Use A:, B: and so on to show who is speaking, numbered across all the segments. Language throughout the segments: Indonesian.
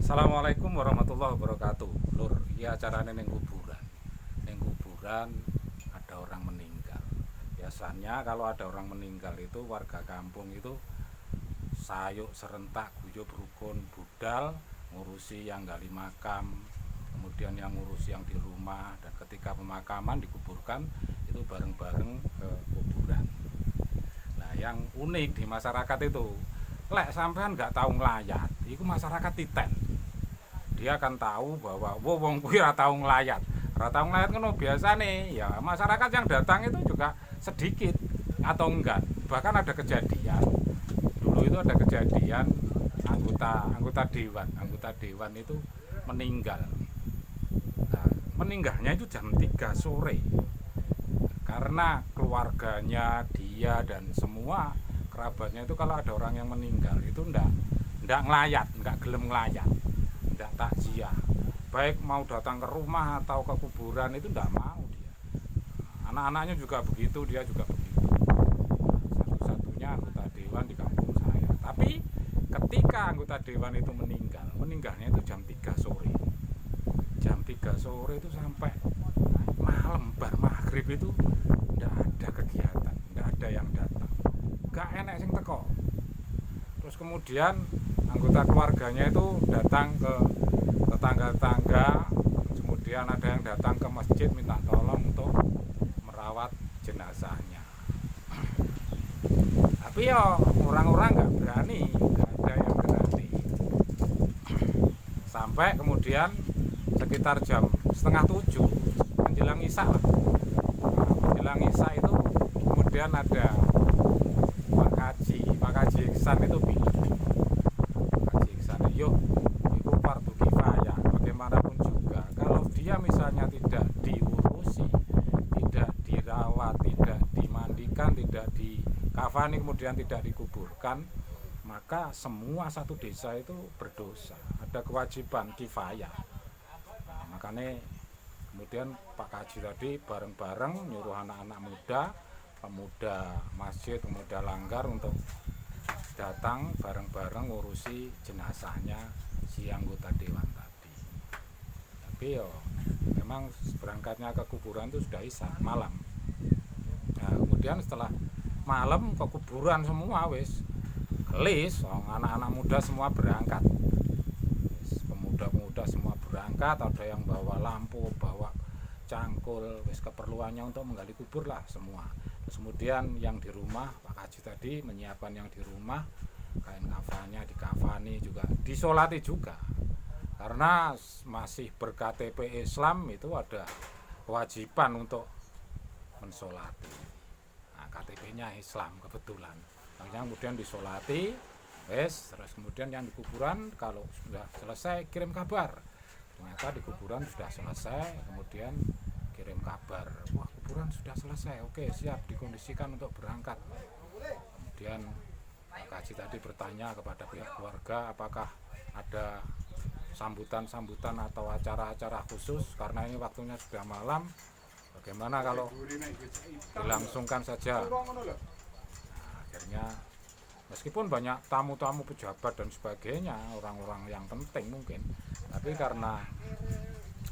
A: Assalamualaikum warahmatullahi wabarakatuh. Lur, iki acarane ning kuburan. Ning kuburan ada orang meninggal. Biasanya kalau ada orang meninggal itu warga kampung itu sayuk serentak guyub rukun budal ngurusi yang gali makam, kemudian yang ngurusi yang di rumah, dan ketika pemakaman dikuburkan itu bareng-bareng ke kuburan. Nah, yang unik di masyarakat itu, lek sampean nggak tahu nglayat, itu masyarakat titen. Dia akan tahu bahwa wong kuwi ora tau nglayat. Ora tau nglayat ngono biasane ya masyarakat yang datang itu juga sedikit atau enggak. Bahkan ada kejadian dulu itu ada kejadian anggota dewan itu meninggal. Nah, meninggalnya itu jam 3 sore. Karena keluarganya dia dan semua kerabatnya itu kalau ada orang yang meninggal itu ndak nglayat, nggak gelem nglayat. Tidak takziah, baik mau datang ke rumah atau ke kuburan itu tidak mau dia. Anak-anaknya juga begitu, dia juga begitu. Satu-satunya anggota dewan di kampung saya. Tapi ketika anggota dewan itu meninggalnya itu jam 3 sore. Jam 3 sore itu sampai malam bar maghrib itu tidak ada kegiatan, tidak ada yang datang. Gak enak sing teko. Terus kemudian anggota keluarganya itu datang ke tetangga-tetangga, kemudian ada yang datang ke masjid minta tolong untuk merawat jenazahnya. Tapi ya orang-orang nggak berani, nggak ada yang berani. Sampai kemudian sekitar jam setengah 7 menjelang isya lah. Menjelang isya itu kemudian ada Pak Kaji Iksan itu bilang, yuk, itu fardu kifayah. Bagaimanapun juga, kalau dia misalnya tidak diurusi, tidak dirawat, tidak dimandikan, tidak dikafani, kemudian tidak dikuburkan, maka semua satu desa itu berdosa. Ada kewajiban kifayah. Nah, makanya kemudian Pak Kaji tadi bareng-bareng nyuruh anak-anak muda, pemuda masjid, pemuda langgar untuk datang bareng-bareng ngurusi jenazahnya si anggota dewan tadi. Tapi yo memang berangkatnya ke kuburan itu sudah isya malam. Nah, kemudian setelah malam ke kuburan semua wis gelis, anak-anak muda semua berangkat. Pemuda-pemuda semua berangkat, ada yang bawa lampu, bawa cangkul, wis keperluannya untuk menggali kubur lah semua. Terus kemudian yang di rumah, Pak Haji tadi menyiapkan yang di rumah, kain kafannya dikafani juga, disolati juga. Karena masih ber-KTP Islam itu ada kewajiban untuk mensolati. Nah, KTP-nya Islam kebetulan. Makanya kemudian disolati, terus kemudian yang di kuburan kalau sudah selesai kirim kabar. Ternyata di kuburan sudah selesai, kemudian kirim kabar, wah kuburan sudah selesai, oke siap dikondisikan untuk berangkat. Kemudian Pak Kaji tadi bertanya kepada pihak keluarga apakah ada sambutan-sambutan atau acara-acara khusus karena ini waktunya sudah malam, bagaimana kalau dilangsungkan saja. Nah, akhirnya meskipun banyak tamu-tamu pejabat dan sebagainya, orang-orang yang penting mungkin, tapi karena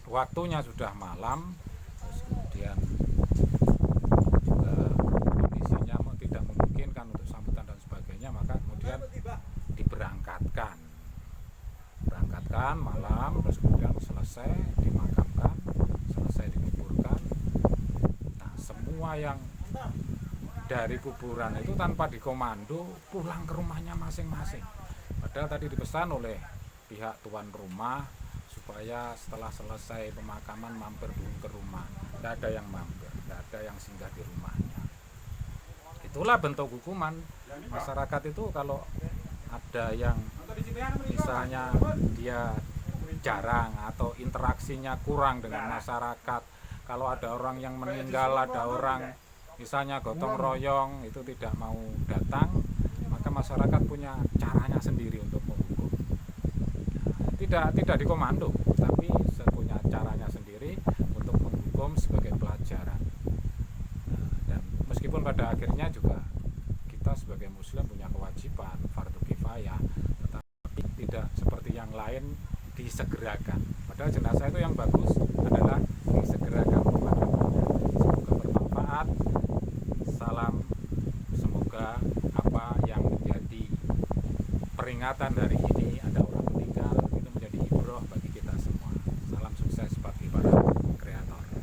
A: waktunya sudah malam, terus kemudian juga kondisinya tidak memungkinkan untuk sambutan dan sebagainya, maka kemudian diberangkatkan malam, terus kemudian selesai dimakamkan, selesai dikuburkan. Nah, semua yang dari kuburan itu tanpa dikomando pulang ke rumahnya masing-masing. Padahal tadi dipesan oleh pihak tuan rumah supaya setelah selesai pemakaman mampir dulu ke rumah. Tidak ada yang mampir, tidak ada yang singgah di rumahnya. Itulah bentuk hukuman masyarakat itu kalau ada yang misalnya dia jarang atau interaksinya kurang dengan masyarakat. Kalau ada orang yang meninggal, ada orang misalnya gotong royong itu tidak mau datang, maka masyarakat punya caranya sendiri untuk menghukum. Tidak dikomando, tapi punya caranya sendiri untuk menghukum sebagai pelajaran. Dan meskipun pada akhirnya juga kita sebagai muslim punya kewajiban fardu kifayah, tetapi tidak seperti yang lain disegerakan. Padahal jenazah itu yang bagus adalah disegerakan pemakamannya. Semoga bermanfaat. Salam, semoga apa yang menjadi peringatan hari ini